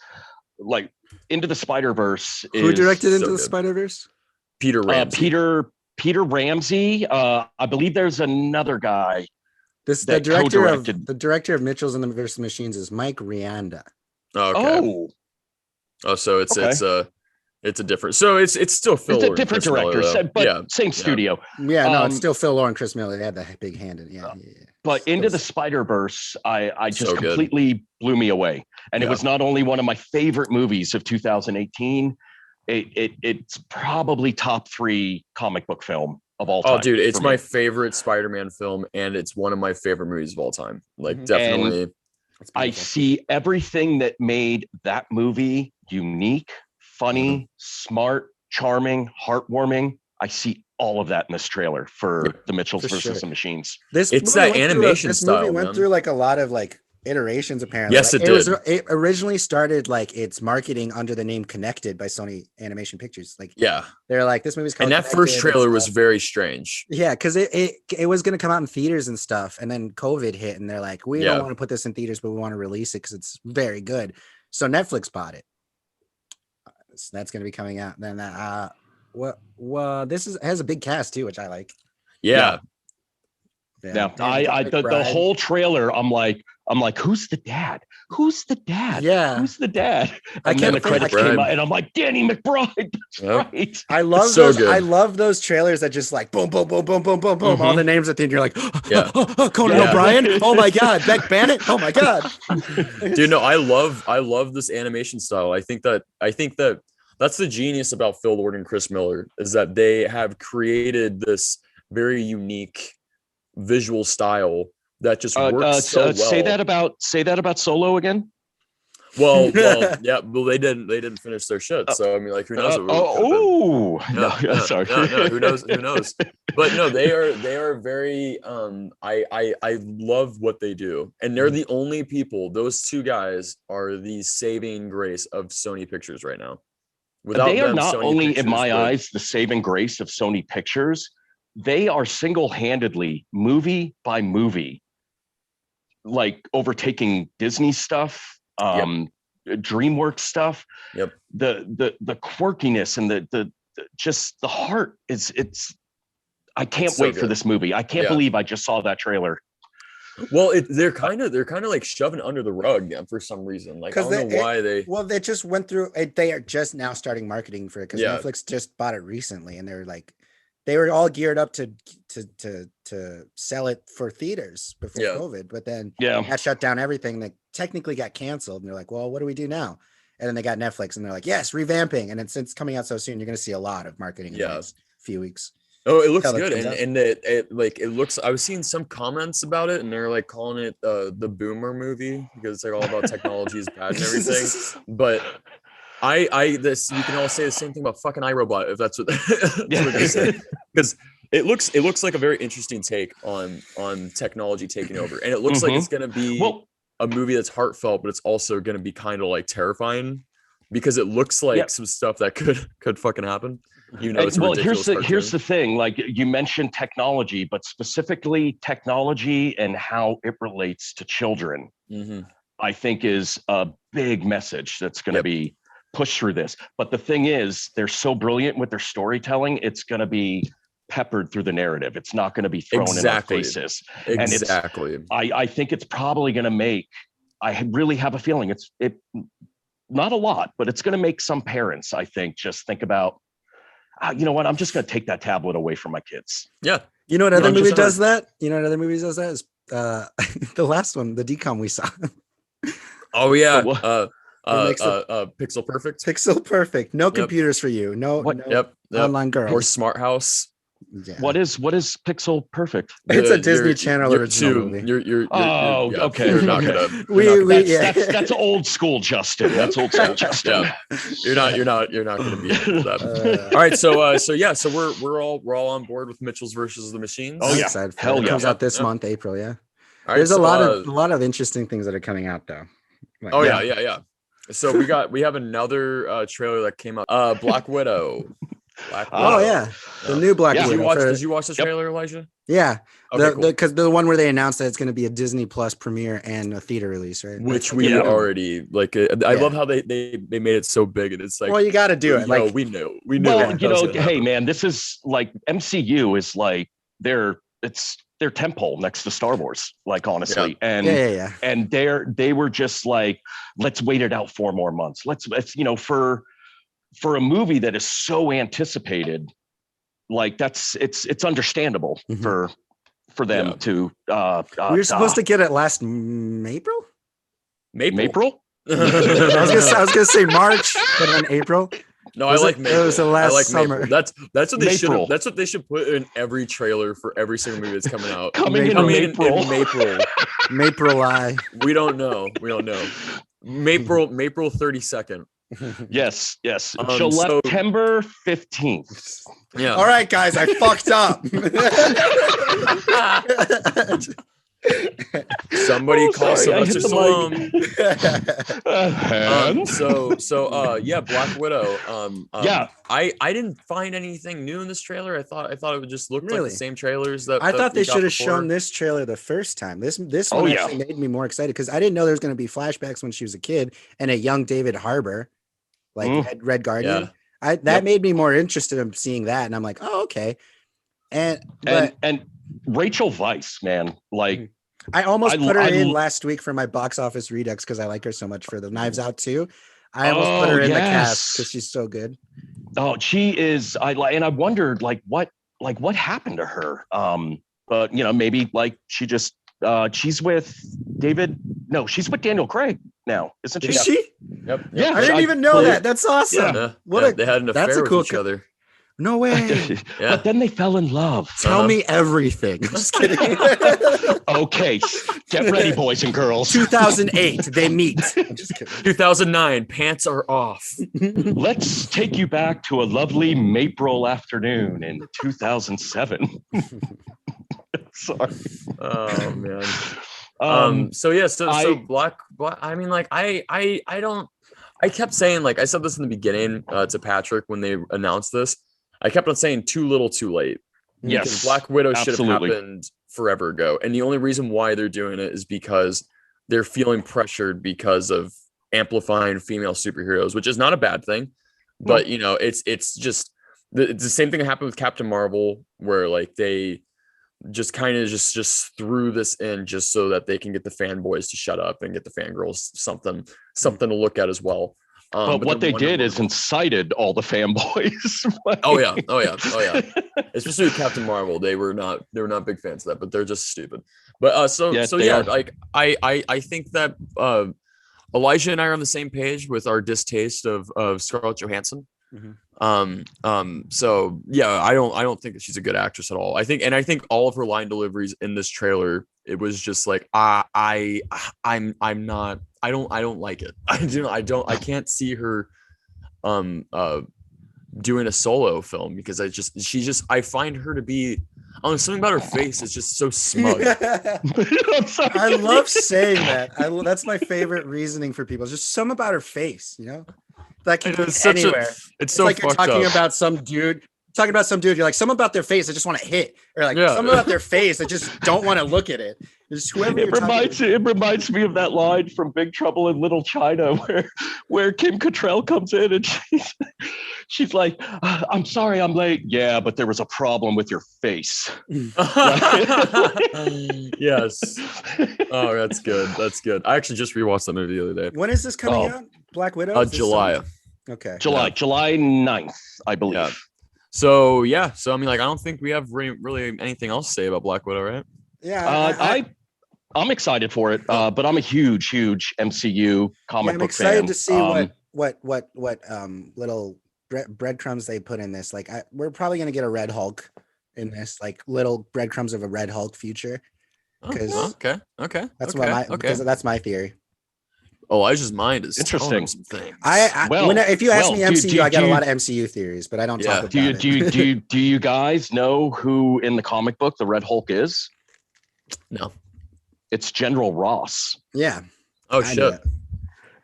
Into the Spider-Verse. Who directed Into the Spider-Verse? Peter Ramsey. Peter Ramsey. I believe there's another guy. The director of Mitchells and the versus Machines is Mike Rianda. Okay. So it's a different. So it's still Phil. It's a different director, but same studio. Yeah, no, it's still Phil Lord and Chris Miller. They had that big hand in it. Yeah. But Into the Spider-Verse, I just completely blew me away, and it was not only one of my favorite movies of 2018. It's probably top 3 comic book film of all time. Oh, dude, it's my favorite Spider-Man film, and it's one of my favorite movies of all time. Definitely. I see everything that made that movie unique, funny, smart, charming, heartwarming. I see all of that in this trailer for the Mitchells versus the Machines. It's that animation style. This movie went through a lot of iterations, apparently. Yes, it did. It originally started its marketing under the name Connected by Sony Animation Pictures. They're like, this movie's called and that Connected, first trailer was very strange. Yeah, because it was going to come out in theaters and stuff, and then COVID hit, and they're like, we don't want to put this in theaters, but we want to release it because it's very good. So Netflix bought it. So that's going to be coming out. Then this has a big cast too, which I like. Yeah. The whole trailer, I'm like, who's the dad? Who's the dad? Yeah. Who's the dad? And then the credits came out, and I'm like, Danny McBride. That's right. I love those. Good. I love those trailers that just boom, boom, boom, boom, boom, boom, boom. All the names at the end. You're like, Conan O'Brien. Oh my God, Beck Bannett. Oh my God. Dude, no, I love this animation style. I think that that's the genius about Phil Lord and Chris Miller is that they have created this very unique visual style that just works so well. Say that about Solo again. Well, yeah. Well, they didn't finish their shit. So I mean, like, who knows? Sorry. No, who knows? Who knows? But no, they are very. I love what they do, and they're the only people. Those two guys are the saving grace of Sony Pictures right now. Without they are them, not Sony only, Pictures in my would- eyes, the saving grace of Sony Pictures. They are single-handedly, movie by movie, like overtaking Disney stuff, DreamWorks stuff. Yep. The quirkiness and the just the heart is I can't wait for this movie. I can't believe I just saw that trailer. Well, they're kind of like shoving it under the rug for some reason. Like, I don't know why they. Well, they just went through. They are just now starting marketing for it because Yeah. Netflix just bought it recently, and they were all geared up to sell it for theaters before COVID, but then that shut down everything. They technically got canceled, and they're like, "Well, what do we do now?" And then they got Netflix, and they're like, "Yes, revamping." And since coming out so soon, you're going to see a lot of marketing in the next few weeks. Oh, it looks good, and it looks. I was seeing some comments about it, and they're like calling it the boomer movie because it's like all about technology is bad and everything. But we can all say the same thing about fucking iRobot if that's what, that's what they say, because it looks like a very interesting take on technology taking over, and it looks like it's gonna be a movie that's heartfelt, but it's also gonna be kind of like terrifying because it looks like some stuff that could fucking happen. You know, it's here's the thing. Like, you mentioned technology, but specifically technology and how it relates to children, I think is a big message that's going to be pushed through this. But the thing is, they're so brilliant with their storytelling. It's going to be peppered through the narrative. It's not going to be thrown in our faces. Exactly. And I think it's probably going to make. I really have a feeling it not a lot, but it's going to make some parents, I think, just think about. You know what? I'm just going to take that tablet away from my kids. Yeah. You know what other movie does that? You know what other movie does that is the last one, the decom we saw. Oh yeah. Pixel Perfect. Pixel Perfect. No computers for you. No online girls. Or Smart House. Yeah. What is Pixel Perfect? It's a Disney Channel original movie. Okay. You're not gonna. That's old school, Justin. That's old school, Justin. Yeah. You're not gonna be that. All right. So we're all on board with Mitchell's versus the Machines. Oh yeah. Hell yeah. It comes out this month, April. Yeah. Right, There's a lot of interesting things that are coming out though. Yeah. So we have another trailer that came out. Black Widow. The new Black Widow. Did you watch the trailer, Elijah? Yeah, okay, because the one where they announced that it's going to be a Disney Plus premiere and a theater release, right? Which we already like. I love how they made it so big, and it's like, well, you got to do it. Like we knew. Well, hey man, this is like MCU is like their temple next to Star Wars, like honestly, and they were just like, let's wait it out 4 more months. Let's for a movie that is so anticipated, like it's understandable for them to. We were supposed to get it last April. April. I was gonna say March, but then April. No, I like Maple. It was the last summer. Maple. That's what they should. That's what they should put in every trailer for every single movie that's coming out. Coming in April. Maple eye. We don't know. Maple 32nd. Yes. September 15th. Yeah. All right, guys, I fucked up. Somebody call Sylvester Stallone. Black Widow. I didn't find anything new in this trailer. I thought it would just look like the same trailers that I thought they should have before. shown this trailer the first time. This one actually made me more excited because I didn't know there was going to be flashbacks when she was a kid and a young David Harbour, like Red Guardian. That made me more interested in seeing that, and I'm like, oh, okay. And Rachel Weisz, man, like. I almost put her in last week for my box office redux because I like her so much for the Knives Out too. I almost put her in the cast because she's so good. Oh, she is. And I wondered what happened to her. But maybe like she just she's with David. No, she's with Daniel Craig now, isn't she? Is she? Yep. Yeah, I didn't even know that. That's awesome. Yeah. They had an affair with each other. No way. But then they fell in love. Tell me everything. I'm just kidding. Okay, get ready, boys and girls. 2008, they meet. I'm just kidding. 2009, pants are off. Let's take you back to a lovely April afternoon in 2007. Sorry. Oh man. So Black. I mean, like, I don't. I kept saying, like, I said this in the beginning to Patrick when they announced this. I kept on saying too little, too late. Yes, because Black Widow should have absolutely. happened forever ago, and the only reason why they're doing it is because they're feeling pressured because of amplifying female superheroes, which is not a bad thing. But you know, it's just it's the same thing that happened with Captain Marvel, where like they just kind of just threw this in just so that they can get the fanboys to shut up and get the fangirls something to look at as well. But what they did is incited all the fanboys. Oh yeah. Especially with Captain Marvel, they were not big fans of that, but they're just stupid. But like I think that Elijah and I are on the same page with our distaste of Scarlett Johansson. So yeah, I don't think that she's a good actress at all. I think all of her line deliveries in this trailer, it was just like I don't like it. I can't see her doing a solo film because I find her to be, I don't know, something about her face is just so smug. I love saying that. That's my favorite reasoning for people. It's just something about her face, you know? That can be anywhere. It's so like you're talking up. about some dude. You're like, something about their face I just want to hit, or like something about their face I just don't want to look at it. Just whoever it reminds me of that line from Big Trouble in Little China where Kim Cattrall comes in and she's like, I'm sorry I'm late. Yeah, but there was a problem with your face. Yes. Oh, that's good. I actually just rewatched that movie the other day. When is this coming out? Black Widow? July. Okay. July 9th, I believe. Yeah. So I mean, like, I don't think we have really anything else to say about Black Widow, right? Yeah, I'm excited for it, but I'm a huge MCU comic book fan. I'm excited to see what little breadcrumbs they put in this. Like, we're probably gonna get a Red Hulk in this, like little breadcrumbs of a Red Hulk future. Okay. Because that's my theory. Elijah's mind is interesting. Some things. If you ask me MCU, I got a lot of MCU theories, but I don't talk about it. Do you guys know who in the comic book the Red Hulk is? No. It's General Ross. Yeah. Oh shit.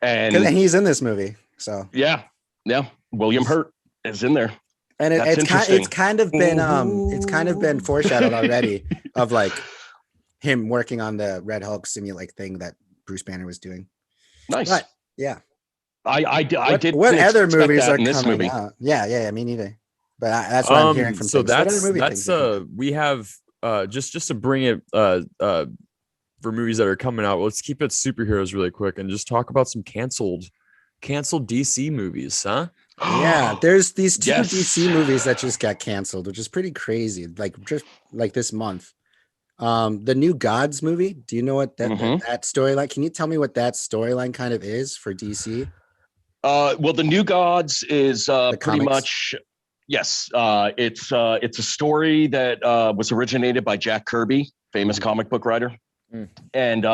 And he's in this movie. So yeah. William Hurt is in there. And it's kind of been foreshadowed already of like him working on the Red Hulk simulate thing that Bruce Banner was doing. Nice. But yeah. I did. What other movies are in this coming movie? out? Yeah, me neither. But that's what I'm hearing from. So things. We have just to bring it for movies that are coming out. Let's keep it superheroes really quick and just talk about some canceled DC movies, huh? Yeah, there's these two DC movies that just got canceled, which is pretty crazy. Like just like this month. The New Gods movie. Do you know what that storyline? Can you tell me what that storyline kind of is for DC? Well, the New Gods is pretty comics? much yes. It's a story that was originated by Jack Kirby, famous comic book writer, and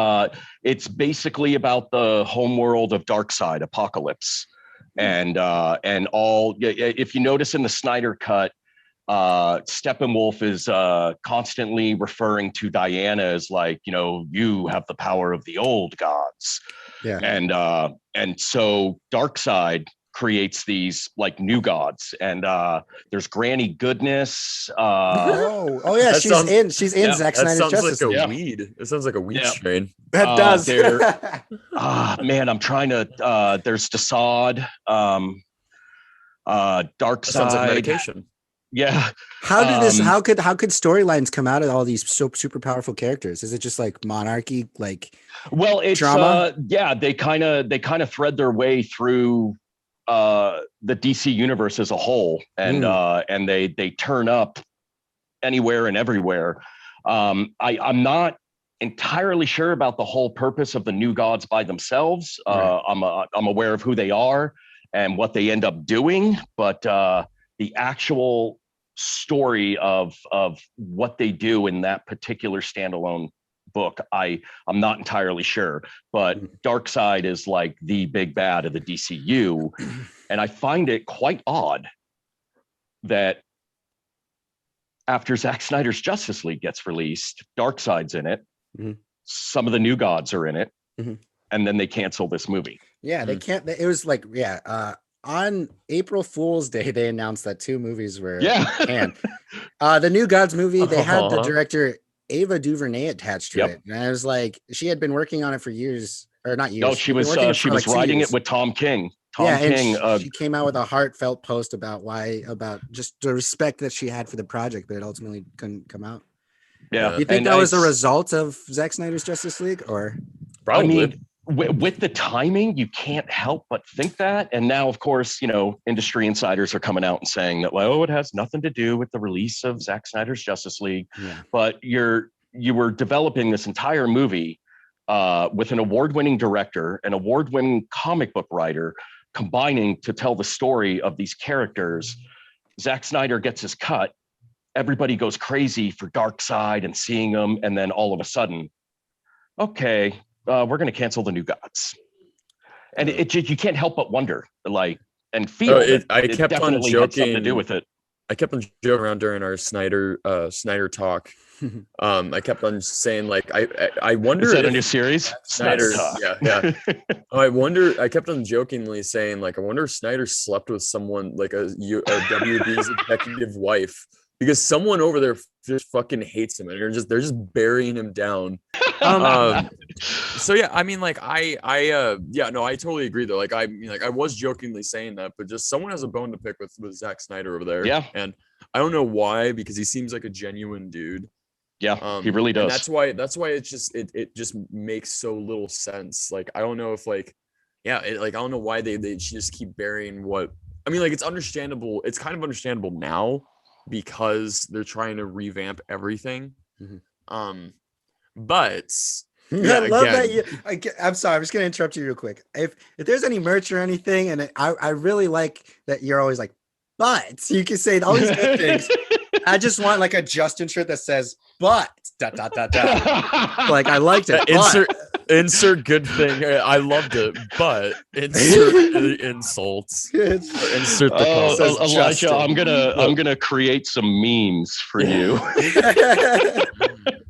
it's basically about the homeworld of Darkseid, Apocalypse, and all. If you notice in the Snyder cut. Steppenwolf is constantly referring to Diana as like, you know, you have the power of the old gods. Yeah. And so Darkseid creates these like new gods, and there's Granny Goodness. Yeah, she's in Zack Snyder's Justice League. Weed. It sounds like a weed strain. That does. Man, I'm trying to there's Desaad, Darkseid. Sounds like medication. Yeah. How could storylines come out of all these super powerful characters? Is it just like monarchy, like it's drama? They kind of thread their way through the DC universe as a whole, and they turn up anywhere and everywhere. I'm not entirely sure about the whole purpose of the New Gods by themselves. Right. I'm aware of who they are and what they end up doing, but the actual story of what they do in that particular standalone book, I'm not entirely sure, but Darkseid is like the big bad of the DCU, and I find it quite odd that after Zack Snyder's Justice League gets released, Darkseid's in it, some of the New Gods are in it, and then they cancel this movie. Yeah, they can't. It was like, on April Fool's Day, they announced that 2 movies were canned. The New Gods movie, they had the director Ava DuVernay attached to it, and I was like, she had been working on it for years, or not years. No, she was writing it with Tom King. She came out with a heartfelt post about just the respect that she had for the project, but it ultimately couldn't come out. Yeah, you think that was a result of Zack Snyder's Justice League, or probably? I mean, with the timing, you can't help but think that. And now, of course, industry insiders are coming out and saying that, well, it has nothing to do with the release of Zack Snyder's Justice League. Yeah. But you were developing this entire movie with an award-winning director, an award-winning comic book writer, combining to tell the story of these characters. Zack Snyder gets his cut. Everybody goes crazy for Darkseid and seeing them. And then all of a sudden, okay, we're going to cancel the New Gods. And you can't help but wonder, and feel I kept on joking. Had something to do with it. I kept on joking around during our Snyder talk. I kept on saying, I wonder. Is that a new series? Snyder talk. Yeah. I kept on jokingly saying, I wonder if Snyder slept with someone like a WB's executive wife, because someone over there just fucking hates him, and they're just burying him down. So yeah, I mean, I totally agree though. I was jokingly saying that, but just someone has a bone to pick with Zack Snyder over there. Yeah, and I don't know why, because he seems like a genuine dude. Yeah, he really does. And that's why it's just it just makes so little sense. I don't know if I don't know why they just keep burying what I mean. It's understandable. It's kind of understandable now because they're trying to revamp everything. But I love that I'm sorry, I'm just gonna interrupt you real quick. If there's any merch or anything, and I really like that you're always like, but you can say all these good things. I just want a Justin shirt that says but ... I liked it. Insert good thing. I loved it, but insert the insults. Insert the Elijah, I'm gonna create some memes for you.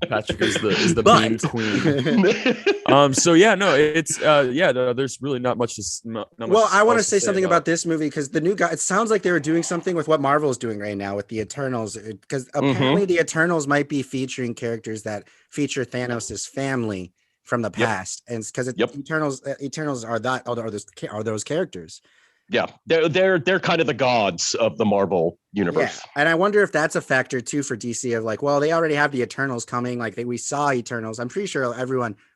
Patrick is the meme queen. So yeah, no, it's there's really not much. Well, I want to say something about this movie, because the New God, it sounds like they were doing something with what Marvel is doing right now with the Eternals, because apparently the Eternals might be featuring characters that feature Thanos' family from the past, and because Eternals are those characters. Yeah, they're kind of the gods of the Marvel universe. Yeah. And I wonder if that's a factor too for DC of well, they already have the Eternals coming. We saw Eternals. I'm pretty sure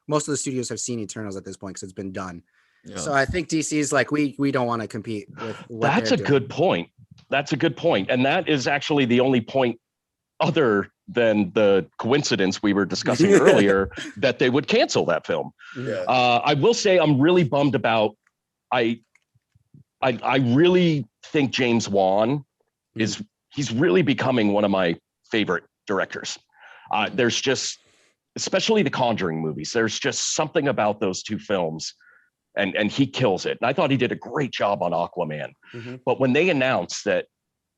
most of the studios have seen Eternals at this point because it's been done. Yeah. So I think DC is we don't want to compete with what That's a good point. That's a good point. And that is actually the only point other than the coincidence we were discussing earlier that they would cancel that film. Yeah. I will say I'm really bummed about I really think James Wan he's really becoming one of my favorite directors. There's just, especially the Conjuring movies, there's just something about those 2 films, and he kills it. And I thought he did a great job on Aquaman. But when they announced that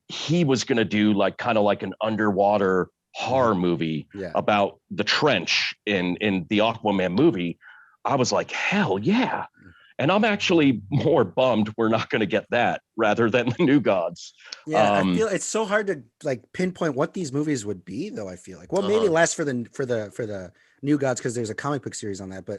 he was going to do kind of an underwater horror movie about the trench in the Aquaman movie, I was like, hell yeah. And I'm actually more bummed we're not going to get that rather than the New Gods. Yeah, I feel it's so hard to pinpoint what these movies would be, though. I feel maybe less for the New Gods because there's a comic book series on that, but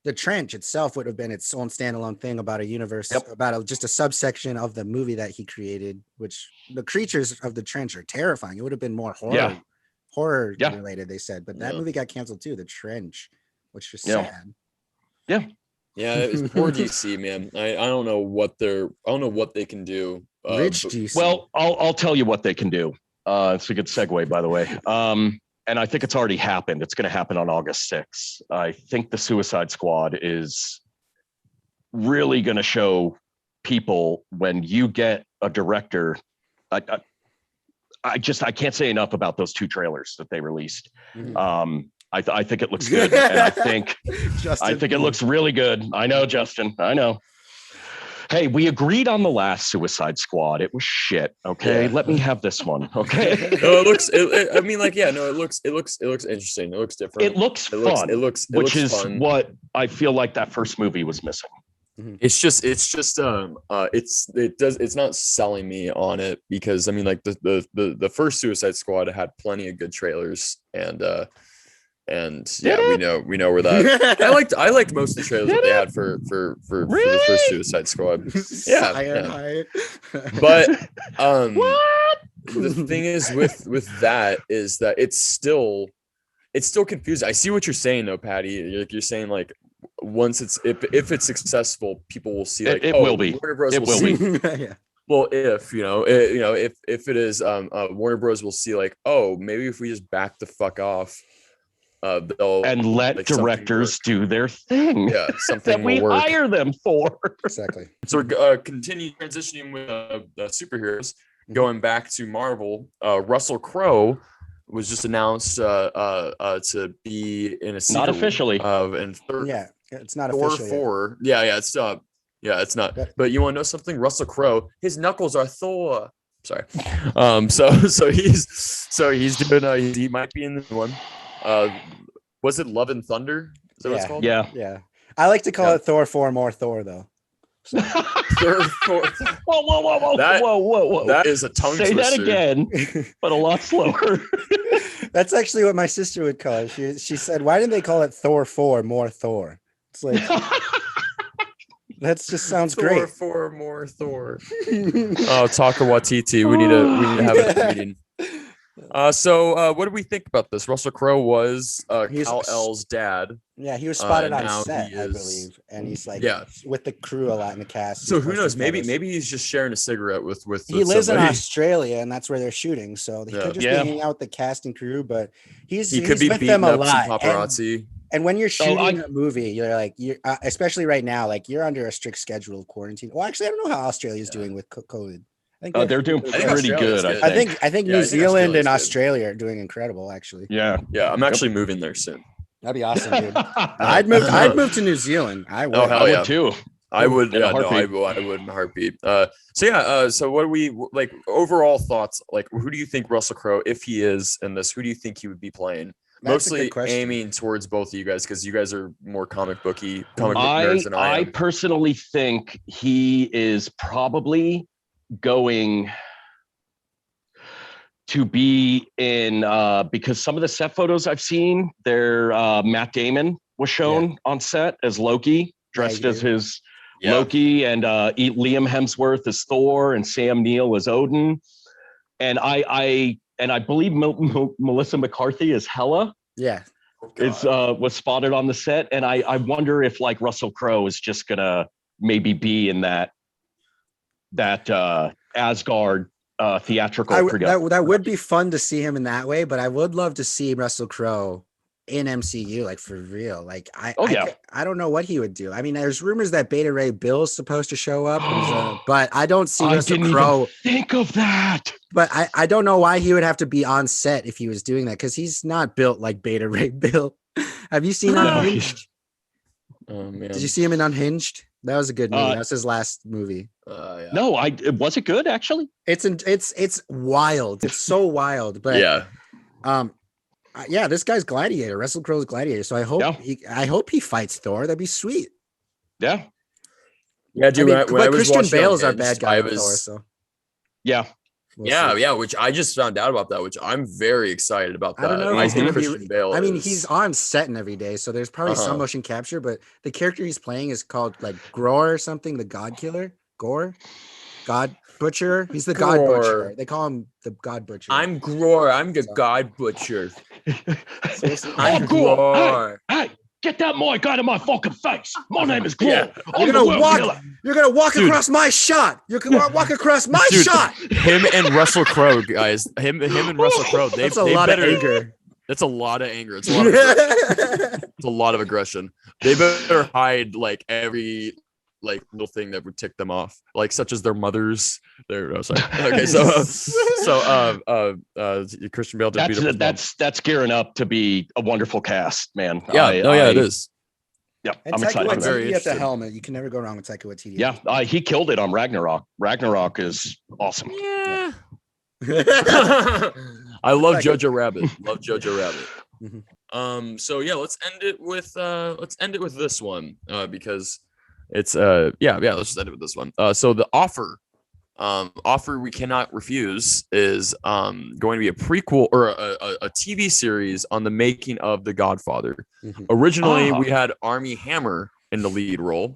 the Trench itself would have been its own standalone thing about a universe, about just a subsection of the movie that he created. Which the creatures of the Trench are terrifying. It would have been more horror related, they said, but that movie got canceled too. The Trench, which is sad. Yeah. Yeah, it's poor DC, man. I don't know what they can do. Rich DC. Well, I'll tell you what they can do. It's a good segue, by the way. And I think it's already happened. It's going to happen on August 6th. I think the Suicide Squad is really going to show people when you get a director I can't say enough about those 2 trailers that they released. Mhm. I think it looks good, and I think Justin. it looks really good. I know, Justin. I know. Hey, we agreed on the last Suicide Squad. It was shit. Okay, let me have this one. Okay. No, it looks. I mean, like, yeah, no, it looks interesting. It looks different. It looks fun. Which is fun. what I feel like that first movie was missing. It's not selling me on it, because I mean, like, the first Suicide Squad had plenty of good trailers, and yeah, we know where that. I liked most of the trailers that they had for the first Suicide Squad. Yeah. But the thing is with that is that it's still confusing. I see what you're saying though, Patty. You're saying, like, once if it's successful, people will see, like, it will be. Warner Bros. It will be. Yeah. Well, if if it is, Warner Bros. Will see, like, oh, maybe if we just back the fuck off, they'll and let, like, directors do their thing. Yeah, something that we will work. hire them for. Exactly. So we're continue transitioning with the superheroes. Going back to Marvel, Russell Crowe was just announced to be in a sequel. Not officially. Yeah, it's not Thor official 4. Yeah, it's not. But you want to know something? Russell Crowe, his knuckles are Thor. Sorry. So he's doing. He might be in the new one. Was it Love and Thunder? Is that what it's called? Yeah. I like to call it Thor 4 more Thor though. So. Thor 4. Whoa! That is a tongue Say twister. that again, but a lot slower. That's actually what my sister would call it. She said, "Why didn't they call it Thor 4 more Thor?" It's like that just sounds Thor great. 4 more Thor. Oh, Taika Waititi. We need to have a meeting. So what do we think about this? Russell Crowe was Kal-El's dad. Yeah, he was spotted on now set, I believe, and he's like with the crew a lot in the cast. So who knows? Maybe he's just sharing a cigarette with he lives somebody. in Australia, and that's where they're shooting. So he could just be hanging out with the cast and crew, but he could be with them a lot. Paparazzi. And when you're shooting a movie, you're like, especially right now, like you're under a strict schedule of quarantine. Well, actually, I don't know how Australia's doing with COVID. I think they're doing pretty good. I think New Zealand and Australia are doing incredible, actually. Yeah. I'm actually moving there soon. That'd be awesome, dude. I'd move to New Zealand. I would. Oh, hell yeah. I would too. I would. Yeah, no, I would in a heartbeat. So what do we like? Overall thoughts? Like, who do you think Russell Crowe, if he is in this, who do you think he would be playing? That's Mostly aiming towards both of you guys, because you guys are more comic book nerds than I am. I personally think he is probably going to be in because some of the set photos I've seen, Matt Damon was shown on set as Loki, dressed as his Loki, and Liam Hemsworth as Thor, and Sam Neill as Odin, and I believe Melissa McCarthy is Hela. Yeah, was spotted on the set, and I wonder if, like, Russell Crowe is just gonna maybe be in that Asgard theatrical production. That would be fun to see him in that way, but I would love to see Russell Crowe in MCU, like, for real. Like, I don't know what he would do. I mean, there's rumors that Beta Ray Bill's supposed to show up, but I don't see Russell Crowe. Think of that. But I don't know why he would have to be on set if he was doing that, because he's not built like Beta Ray Bill. Have you seen Unhinged? Oh man! Did you see him in Unhinged? That was a good movie. That was his last movie. No, was it good actually? It's wild. It's so wild. But this guy's Gladiator. Russell Crowe's Gladiator. So I hope he fights Thor. That'd be sweet. Yeah. Yeah, dude. But Christian Bale's our bad guy. Thor, so yeah. We'll see. Which I just found out about that, which I'm very excited about that. I don't know. I think Christian Bale. I mean, he's on set and every day, so there's probably some motion capture, but the character he's playing is called like Gror or something, the God Killer. God Butcher. He's the God Butcher. They call him the God Butcher. I'm Gror. I'm the God Butcher. I'm Gror. Hey, get that mic out of my fucking face. My name is Gror. You're gonna walk across my shot. You're gonna walk across my shot. Him and Russell Crowe, guys. Him and Russell Crowe. That's a lot of anger. That's a lot of anger. It's a lot of aggression. It's a lot of aggression. They better hide like every like little thing that would tick them off, like such as their mothers. Sorry. Okay, so Christian Bale did beat up his mom. That's gearing up to be a wonderful cast, man. Yeah, it is. Yeah, And I'm Taika excited. Waititi at the helmet. You can never go wrong with Taika Waititi. Yeah, he killed it on Ragnarok. Ragnarok is awesome. Yeah. I love Jojo Rabbit. Love Jojo Rabbit. Mhm. So yeah, let's end it with this one because it's let's just end it with this one. So the offer we cannot refuse is going to be a prequel or a TV series on the making of The Godfather. Originally we had Armie Hammer in the lead role,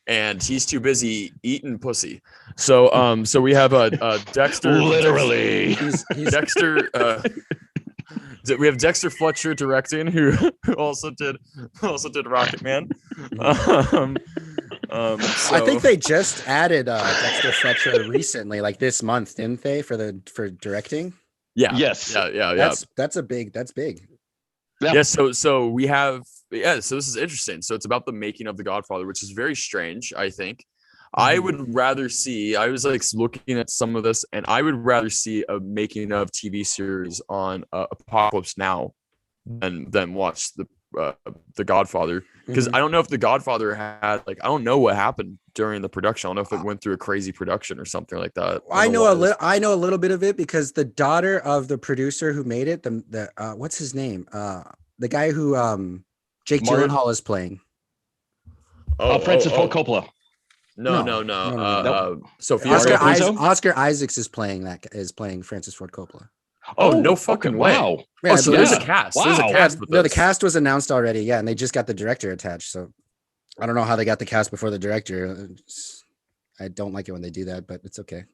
and he's too busy eating pussy. So we have Dexter. Literally, He's Dexter. We have Dexter Fletcher directing, who also did Rocket Man. I think they just added Dexter Fletcher recently, like this month, didn't they? For directing. Yeah. Yes. Yeah. That's big. Yeah. So we have. Yeah. So this is interesting. So it's about the making of The Godfather, which is very strange, I think. I would rather see. I was like looking at some of this, and I would rather see a making of TV series on Apocalypse Now than watch the Godfather, because I don't know if The Godfather had I don't know what happened during the production. I don't know if it went through a crazy production or something like that. I know a little bit of it because the daughter of the producer who made it, the what's his name? The guy who Jake Gyllenhaal is playing. Francis Ford Coppola. No. Sophia Oscar Isaacs is playing Francis Ford Coppola. Oh, no fucking way. Wow. Yeah, so there's a cast. Wow. There's a cast with No, the this. cast was announced already. Yeah, and they just got the director attached. So I don't know how they got the cast before the director. I don't like it when they do that, but it's okay.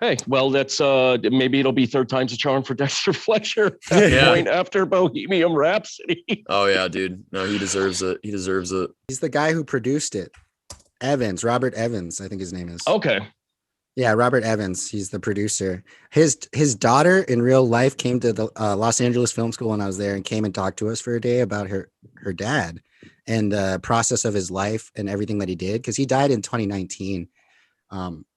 Hey, well, that's maybe it'll be third time's a charm for Dexter Fletcher at that point after Bohemian Rhapsody. Oh yeah, dude. No, he deserves it. He's the guy who produced it. Robert Evans, I think his name is. Okay. Yeah, Robert Evans. He's the producer. His daughter in real life came to the Los Angeles Film School when I was there and came and talked to us for a day about her dad and the process of his life and everything that he did, because he died in 2019.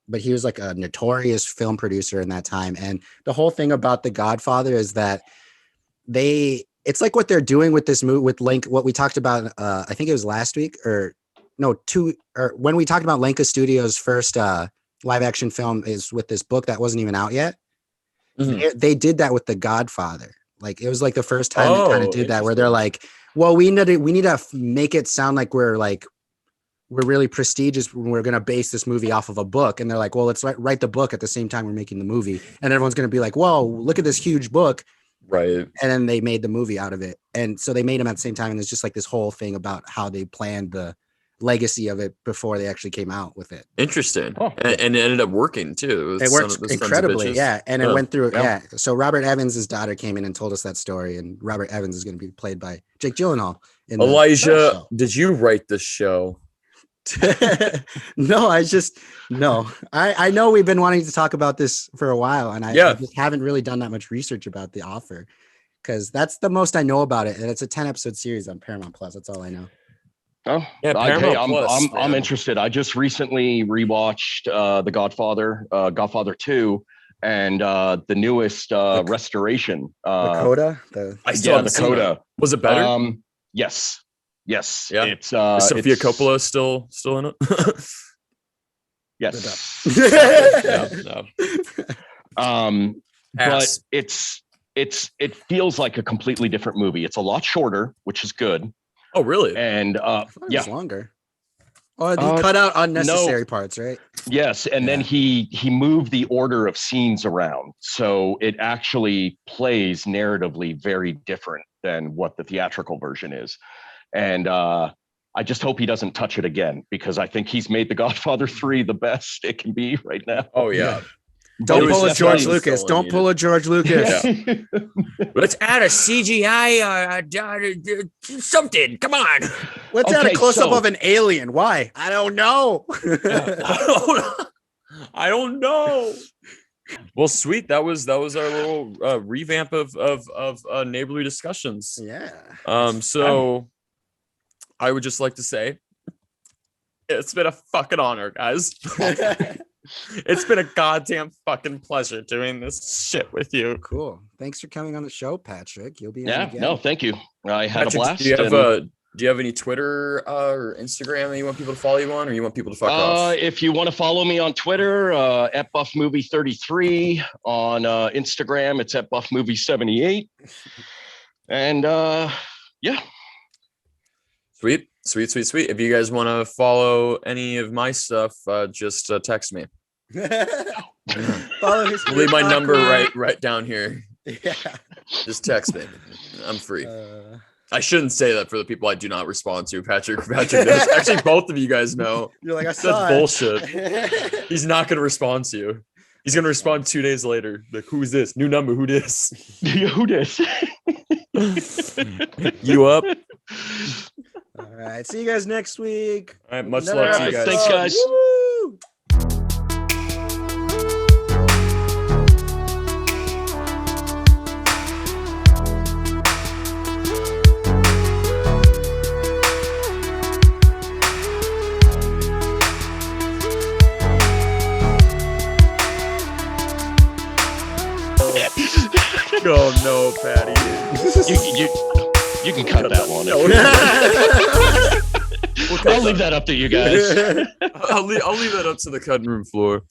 But he was like a notorious film producer in that time. And the whole thing about The Godfather is that it's like what they're doing with this movie with what we talked about. I think it was last week when we talked about Lenka Studios' first live action film is with this book that wasn't even out yet. They did that with The Godfather. Like it was like the first time they kind of did that, where they're like, well, we need to make it sound like we're really prestigious when we're going to base this movie off of a book. And they're like, well, let's write the book at the same time we're making the movie. And everyone's going to be like, whoa, look at this huge book. Right. And then they made the movie out of it. And so they made them at the same time. And it's just like this whole thing about how they planned the legacy of it before they actually came out with it. Interesting. And it ended up working too. It worked incredibly. Yeah. And it went through. Yeah. So Robert Evans' daughter came in and told us that story. And Robert Evans is going to be played by Jake Gyllenhaal. Elijah, did you write this show? No, I know we've been wanting to talk about this for a while, and I just haven't really done that much research about The Offer, because that's the most I know about it, and it's a 10-episode series on Paramount Plus. That's all I know. Oh yeah, I'm interested. I just recently rewatched The Godfather, Godfather 2, and the newest restoration. The Coda. The Coda. Was it better? Yes. Yes. Yeah. It's Is Sophia Coppola still in it? Yes. No. But it feels like a completely different movie. It's a lot shorter, which is good. Oh, really? And it's longer. Oh, he cut out unnecessary parts, right? Yes, and then he moved the order of scenes around, so it actually plays narratively very different than what the theatrical version is. And I just hope he doesn't touch it again, because I think he's made The Godfather 3 the best it can be right now. Oh yeah. Don't pull a George Lucas. Don't pull a George Lucas. Yeah. Let's add a CGI something. Come on. Let's add a close-up of an alien. Why? I don't know. I don't know. Well, sweet. That was our little revamp of neighborly discussions. Yeah. So I would just like to say It's been a fucking honor, guys. It's been a goddamn fucking pleasure doing this shit with you. Cool. Thanks for coming on the show, Patrick. You'll be on Yeah, again. no, thank you. I had Patrick, a blast. Do you have any Twitter or Instagram that you want people to follow you on, or you want people to fuck off? If you want to follow me on Twitter, at BuffMovie33. On Instagram, it's at BuffMovie78. And yeah. Sweet. If you guys want to follow any of my stuff, just text me. Follow his Leave my number right down here. Yeah. Just text me. I'm free. I shouldn't say that for the people I do not respond to. Patrick knows. Actually, both of you guys know. You're like, I saw That's it. bullshit. He's not going to respond to you. He's going to respond 2 days later. Like, who's this? New number. Who this? Who this? You up? All right. See you guys next week. All right. Much Another love to you guys. Thanks, guys. Woo! Oh no, Patty. You can cut that one. I'll leave that up to you guys. I'll leave that up to the cutting room floor.